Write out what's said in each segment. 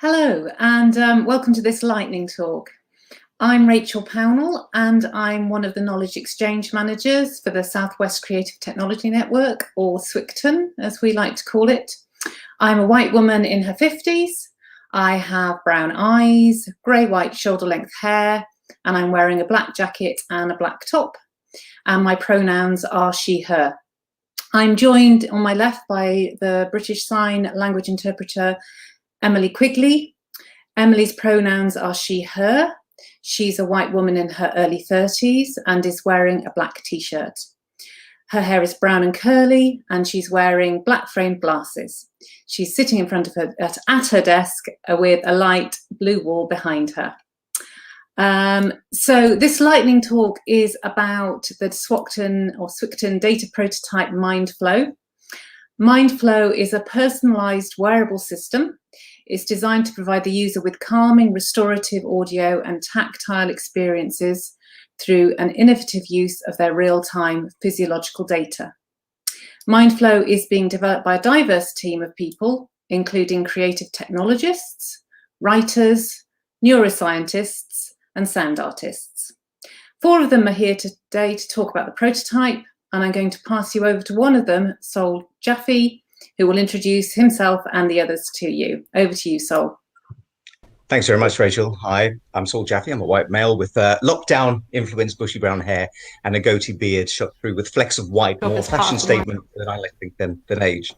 Hello, and welcome to this lightning talk. I'm Rachel Pownell, and I'm one of the Knowledge Exchange Managers for the Southwest Creative Technology Network, or SWCTN, as we like to call it. I'm a white woman in her 50s. I have brown eyes, grey-white shoulder-length hair, and I'm wearing a black jacket and a black top. And my pronouns are she, her. I'm joined on my left by the British Sign Language interpreter, Emily Quigley. Emily's pronouns are she, her. She's a white woman in her early 30s and is wearing a black t-shirt. Her hair is brown and curly, and she's wearing black framed glasses. She's sitting in front of her at her desk with a light blue wall behind her. So this lightning talk is about the SWCTN data prototype Mindflow. Mindflow is a personalized wearable system. It's designed to provide the user with calming, restorative audio and tactile experiences through an innovative use of their real-time physiological data. Mindflow is being developed by a diverse team of people, including creative technologists, writers, neuroscientists, and sound artists. 4 of them are here today to talk about the prototype, and I'm going to pass you over to one of them, Sol Jaffe, who will introduce himself and the others to you. Over to you, Sol. Thanks very much, Rachel. Hi, I'm Sol Jaffe. I'm a white male with lockdown-influenced bushy brown hair and a goatee beard shot through with flecks of white, more fashion statement than I think than age.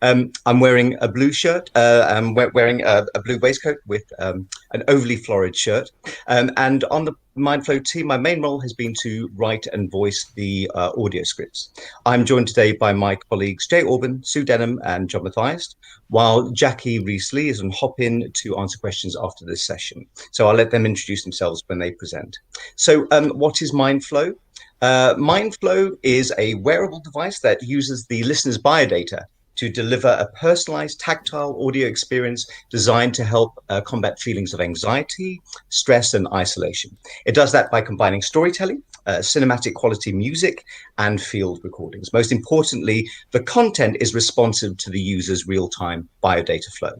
I'm wearing a blue shirt. I'm wearing a blue waistcoat with an overly florid shirt. And on the Mindflow team, my main role has been to write and voice the audio scripts. I'm joined today by my colleagues Jay Orban, Sue Denham, and John Mathias, while Jackie Reesley is on hop-in to answer questions after this session. So I'll let them introduce themselves when they present. So what is Mindflow? Mindflow is a wearable device that uses the listener's biodata to deliver a personalized tactile audio experience designed to help combat feelings of anxiety, stress, and isolation. It does that by combining storytelling, cinematic quality music, and field recordings. Most importantly, the content is responsive to the user's real-time biodata flow.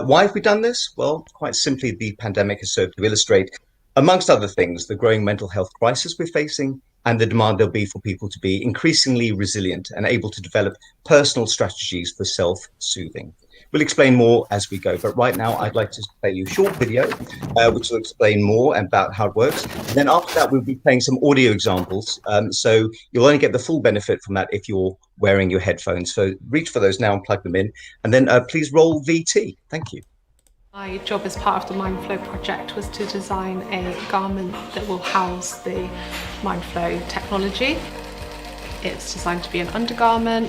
Why have we done this? Well, quite simply, the pandemic has served to illustrate, amongst other things, the growing mental health crisis we're facing and the demand there'll be for people to be increasingly resilient and able to develop personal strategies for self-soothing. We'll explain more as we go, but right now I'd like to play you a short video, which will explain more about how it works. And then after that, we'll be playing some audio examples. So you'll only get the full benefit from that if you're wearing your headphones. So reach for those now and plug them in. And then please roll VT. Thank you. My job as part of the Mindflow project was to design a garment that will house the Mindflow technology. It's designed to be an undergarment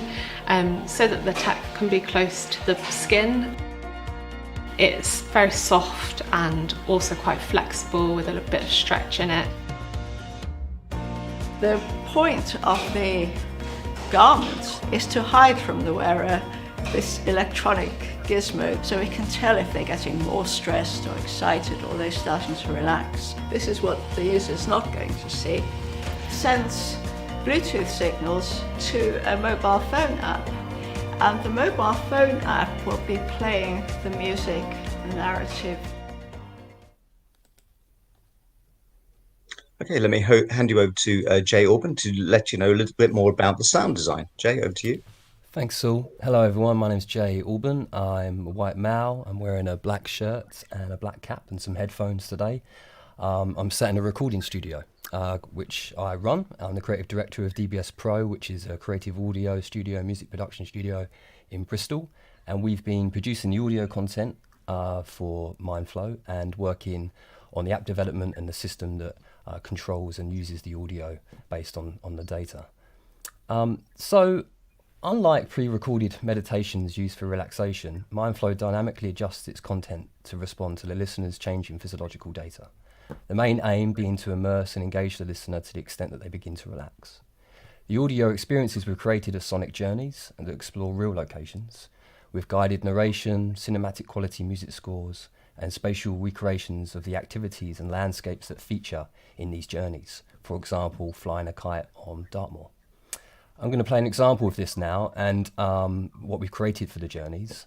so that the tech can be close to the skin. It's very soft and also quite flexible with a little bit of stretch in it. The point of the garment is to hide from the wearer this electronic gizmo, so we can tell if they're getting more stressed or excited or they're starting to relax. This is what the user's not going to see. Sends Bluetooth signals to a mobile phone app, and the mobile phone app will be playing the music, the narrative. Okay, let me hand you over to Jay Orban to let you know a little bit more about the sound design. Jay, over to you. Thanks, Saul. Hello, everyone. My name's Jay Orban. I'm a white male. I'm wearing a black shirt and a black cap and some headphones today. I'm sat in a recording studio, which I run. I'm the creative director of DBS Pro, which is a creative audio studio, music production studio in Bristol. And we've been producing the audio content for Mindflow and working on the app development and the system that controls and uses the audio based on the data. Unlike pre-recorded meditations used for relaxation, Mindflow dynamically adjusts its content to respond to the listener's changing physiological data. The main aim being to immerse and engage the listener to the extent that they begin to relax. The audio experiences were created as sonic journeys and explore real locations, with guided narration, cinematic quality music scores, and spatial recreations of the activities and landscapes that feature in these journeys. For example, flying a kite on Dartmoor. I'm going to play an example of this now and what we've created for the journeys.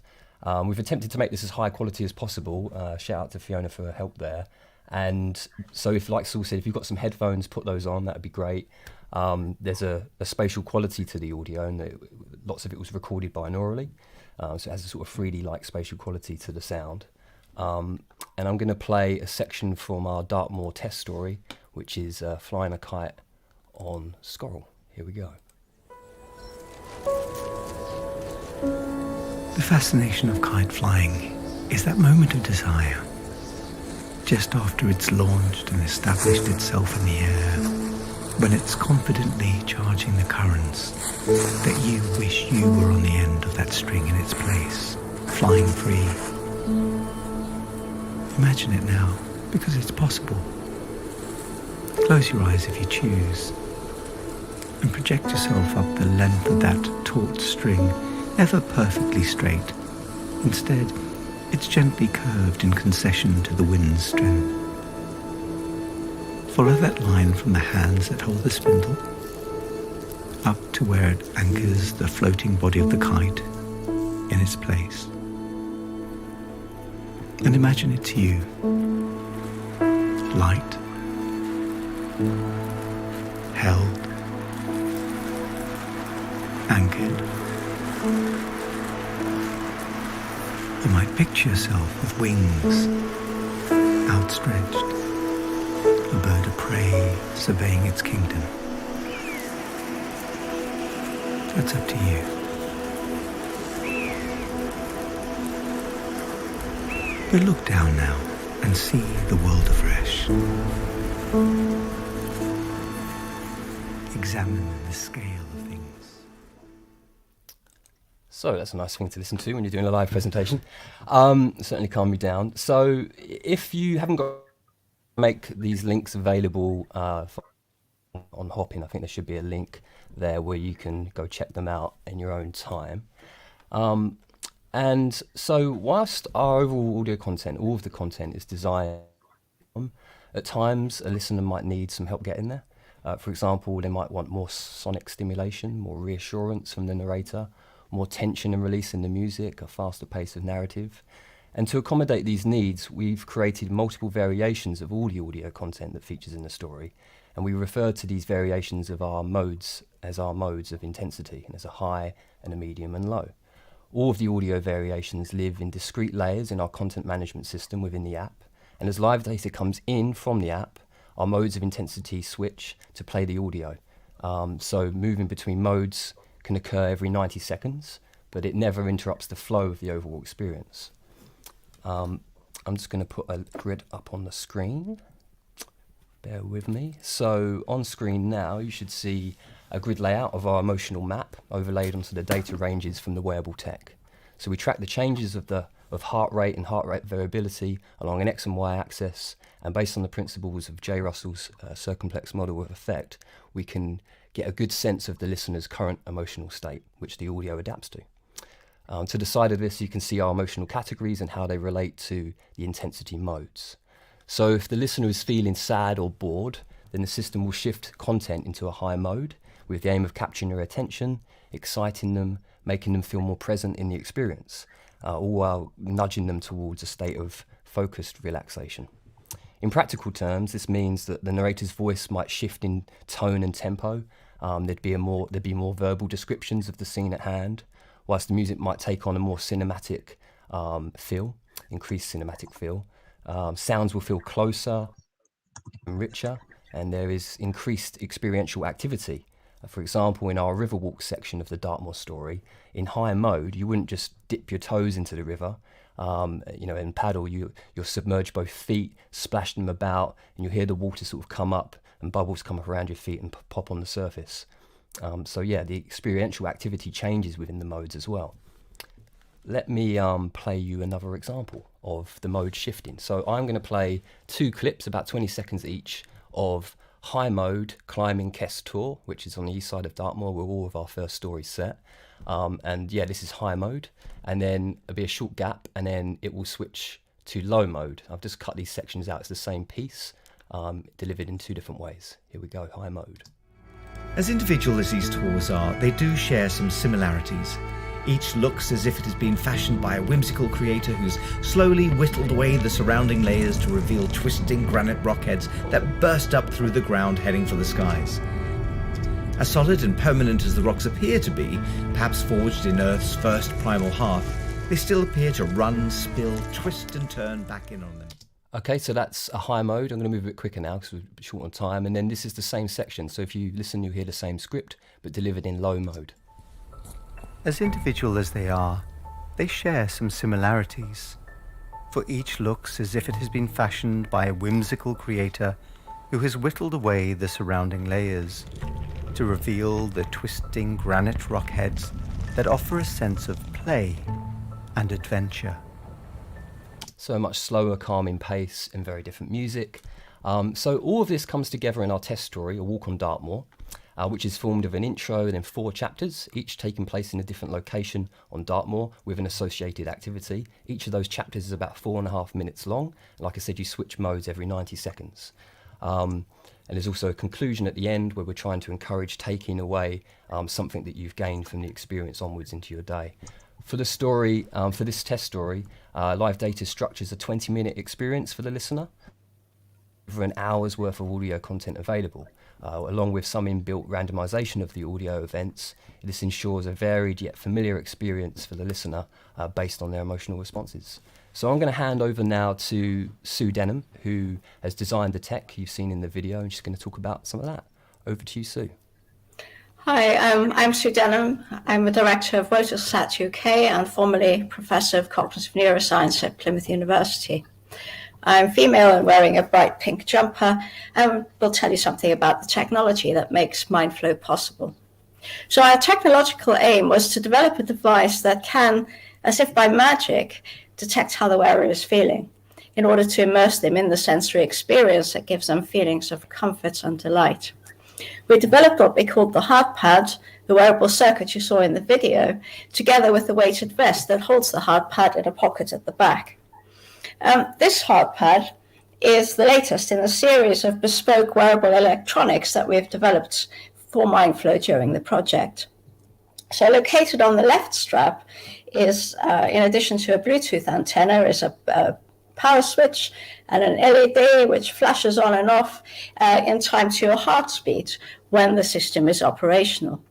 We've attempted to make this as high quality as possible. Shout out to Fiona for her help there. And so if, like Saul said, if you've got some headphones, put those on, that'd be great. There's a spatial quality to the audio, and lots of it was recorded binaurally. So it has a sort of 3D-like spatial quality to the sound. And I'm going to play a section from our Dartmoor test story, which is flying a kite on Scorrel. Here we go. The fascination of kite flying is that moment of desire, just after it's launched and established itself in the air, when it's confidently charging the currents, that you wish you were on the end of that string in its place, flying free. Imagine it now, because it's possible. Close your eyes if you choose, and project yourself up the length of that taut string, never perfectly straight. Instead, it's gently curved in concession to the wind's strength. Follow that line from the hands that hold the spindle, up to where it anchors the floating body of the kite in its place. And imagine it's you, light, held, anchored. You might picture yourself with wings outstretched, a bird of prey surveying its kingdom. That's up to you. But look down now and see the world afresh. Examine the scale of things. So that's a nice thing to listen to when you're doing a live presentation. Certainly calm me down. So if you haven't got, make these links available on Hopin. I think there should be a link there where you can go check them out in your own time. And so whilst our overall audio content, all of the content is designed, at times a listener might need some help getting there. For example, they might want more sonic stimulation, more reassurance from the narrator, more tension and release in the music, a faster pace of narrative. And to accommodate these needs, we've created multiple variations of all the audio content that features in the story. And we refer to these variations of our modes as our modes of intensity, and there's a high and a medium and low. All of the audio variations live in discrete layers in our content management system within the app. And as live data comes in from the app, our modes of intensity switch to play the audio. So moving between modes can occur every 90 seconds, but it never interrupts the flow of the overall experience. I'm just going to put a grid up on the screen. Bear with me. So on screen now, you should see a grid layout of our emotional map overlaid onto the data ranges from the wearable tech. So we track the changes of heart rate and heart rate variability along an X and Y axis, and based on the principles of J. Russell's circumplex model of effect, we can get a good sense of the listener's current emotional state, which the audio adapts to. To the side of this, you can see our emotional categories and how they relate to the intensity modes. So if the listener is feeling sad or bored, then the system will shift content into a high mode with the aim of capturing their attention, exciting them, making them feel more present in the experience, all while nudging them towards a state of focused relaxation. In practical terms, this means that the narrator's voice might shift in tone and tempo. There'd be more verbal descriptions of the scene at hand, whilst the music might take on a more cinematic feel, increased cinematic feel. Sounds will feel closer and richer, and there is increased experiential activity. For example, in our Riverwalk section of the Dartmoor story, in high mode, you wouldn't just dip your toes into the river, and paddle. You'll submerge both feet, splash them about, and you hear the water sort of come up and bubbles come up around your feet and pop on the surface. The experiential activity changes within the modes as well. Let me play you another example of the mode shifting. So I'm going to play 2 clips, about 20 seconds each, of high mode climbing Kess Tour, which is on the east side of Dartmoor where all of our first stories set. This is high mode, and then there'll be a short gap, and then it will switch to low mode. I've just cut these sections out. It's the same piece, delivered in 2 different ways. Here we go, high mode. As individual as these tours are, they do share some similarities. Each looks as if it has been fashioned by a whimsical creator who's slowly whittled away the surrounding layers to reveal twisting granite rockheads that burst up through the ground heading for the skies. As solid and permanent as the rocks appear to be, perhaps forged in Earth's first primal hearth, they still appear to run, spill, twist and turn back in on them. Okay, so that's a high mode. I'm going to move a bit quicker now because we're short on time. And then this is the same section. So if you listen, you hear the same script, but delivered in low mode. As individual as they are, they share some similarities. For each looks as if it has been fashioned by a whimsical creator who has whittled away the surrounding layers to reveal the twisting granite rockheads that offer a sense of play and adventure. So much slower, calming pace and very different music. So all of this comes together in our test story, A Walk on Dartmoor, which is formed of an intro and then 4 chapters, each taking place in a different location on Dartmoor with an associated activity. Each of those chapters is about 4.5 minutes long. Like I said, you switch modes every 90 seconds. And there's also a conclusion at the end where we're trying to encourage taking away something that you've gained from the experience onwards into your day. For the story, for this test story, Live Data structures a 20-minute experience for the listener, over an hour's worth of audio content available. Along with some inbuilt randomization of the audio events, this ensures a varied yet familiar experience for the listener based on their emotional responses. So I'm going to hand over now to Sue Denham, who has designed the tech you've seen in the video, and she's going to talk about some of that. Over to you, Sue. Hi, I'm Sue Denham. I'm the director of WotaSat UK and formerly Professor of Cognitive Neuroscience at Plymouth University. I'm female and wearing a bright pink jumper, and will tell you something about the technology that makes Mindflow possible. So our technological aim was to develop a device that can, as if by magic, detect how the wearer is feeling in order to immerse them in the sensory experience that gives them feelings of comfort and delight. We developed what we called the hard pad, the wearable circuit you saw in the video, together with the weighted vest that holds the hard pad in a pocket at the back. This hard pad is the latest in a series of bespoke wearable electronics that we've developed for Mindflow during the project. So located on the left strap is, in addition to a Bluetooth antenna, is a power switch and an LED which flashes on and off in time to your heartbeat when the system is operational.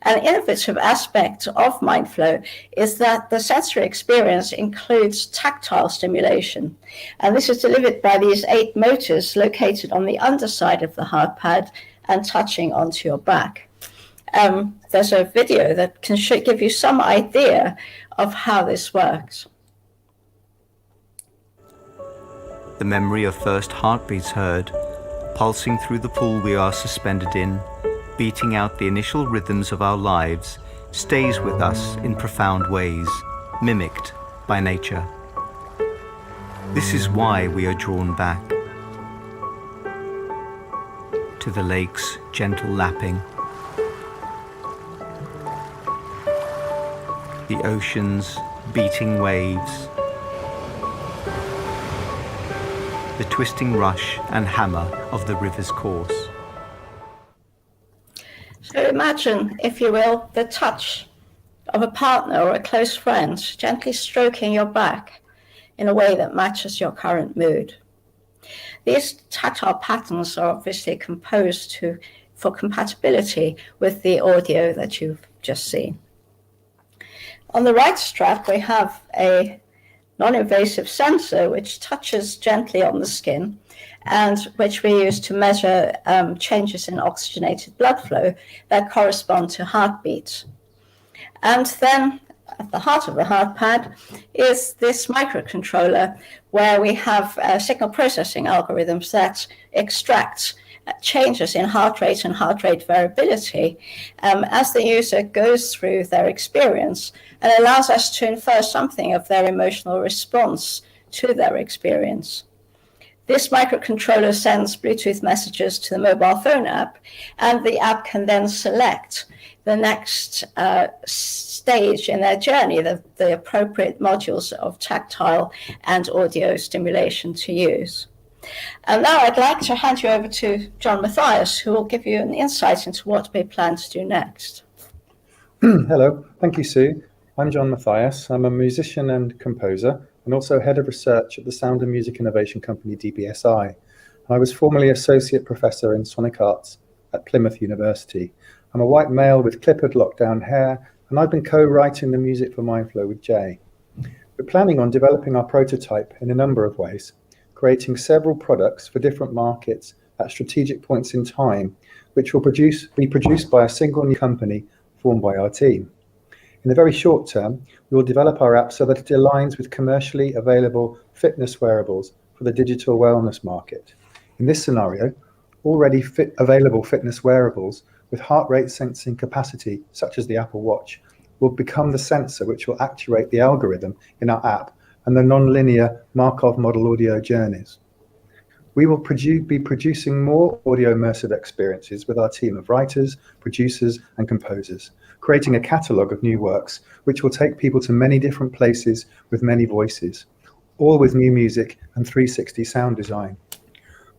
An innovative aspect of Mindflow is that the sensory experience includes tactile stimulation, and this is delivered by these 8 motors located on the underside of the hard pad and touching onto your back. There's a video that can give you some idea of how this works. The memory of first heartbeats heard, pulsing through the pool we are suspended in, beating out the initial rhythms of our lives, stays with us in profound ways, mimicked by nature. This is why we are drawn back to the lake's gentle lapping, the ocean's beating waves, the twisting rush and hammer of the river's course. So imagine, if you will, the touch of a partner or a close friend gently stroking your back in a way that matches your current mood. These tactile patterns are obviously composed for compatibility with the audio that you've just seen. On the right strap, we have a non-invasive sensor which touches gently on the skin and which we use to measure changes in oxygenated blood flow that correspond to heartbeats. And then at the heart of the hard pad is this microcontroller where we have signal processing algorithms that extract changes in heart rate and heart rate variability as the user goes through their experience, and allows us to infer something of their emotional response to their experience. This microcontroller sends Bluetooth messages to the mobile phone app, and the app can then select the next stage in their journey, the appropriate modules of tactile and audio stimulation to use. And now I'd like to hand you over to John Matthias, who will give you an insight into what we plan to do next. Hello, thank you, Sue. I'm John Mathias. I'm a musician and composer and also head of research at the sound and music innovation company DBSI. I was formerly associate professor in sonic arts at Plymouth University. I'm a white male with clippered lockdown hair, and I've been co-writing the music for Mindflow with Jay. We're planning on developing our prototype in a number of ways, creating several products for different markets at strategic points in time, which will be produced by a single new company formed by our team. In the very short term, we will develop our app so that it aligns with commercially available fitness wearables for the digital wellness market. In this scenario, already available fitness wearables with heart rate sensing capacity, such as the Apple Watch, will become the sensor which will actuate the algorithm in our app and the non-linear Markov model audio journeys. We will be producing more audio immersive experiences with our team of writers, producers, and composers, creating a catalogue of new works which will take people to many different places with many voices, all with new music and 360 sound design.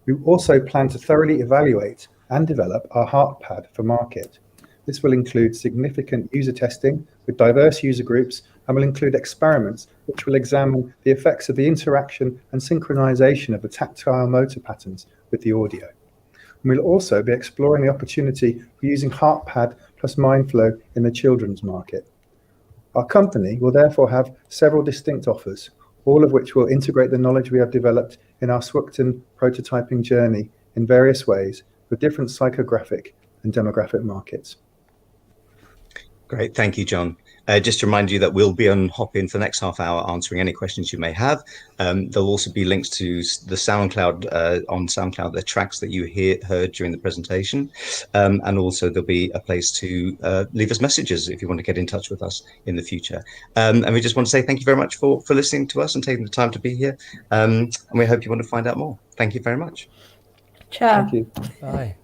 We also plan to thoroughly evaluate and develop our HeartPad for market. This will include significant user testing with diverse user groups and will include experiments which will examine the effects of the interaction and synchronization of the tactile motor patterns with the audio. And we'll also be exploring the opportunity for using HeartPad plus Mindflow in the children's market. Our company will therefore have several distinct offers, all of which will integrate the knowledge we have developed in our Swicton prototyping journey in various ways for different psychographic and demographic markets. Great, thank you, John. Just to remind you that we'll be on Hopin for the next half hour answering any questions you may have. There'll also be links to the SoundCloud, on SoundCloud, the tracks that you heard during the presentation. And also there'll be a place to leave us messages if you want to get in touch with us in the future. And we just want to say thank you very much for listening to us and taking the time to be here. And we hope you want to find out more. Thank you very much. Ciao. Thank you. Bye.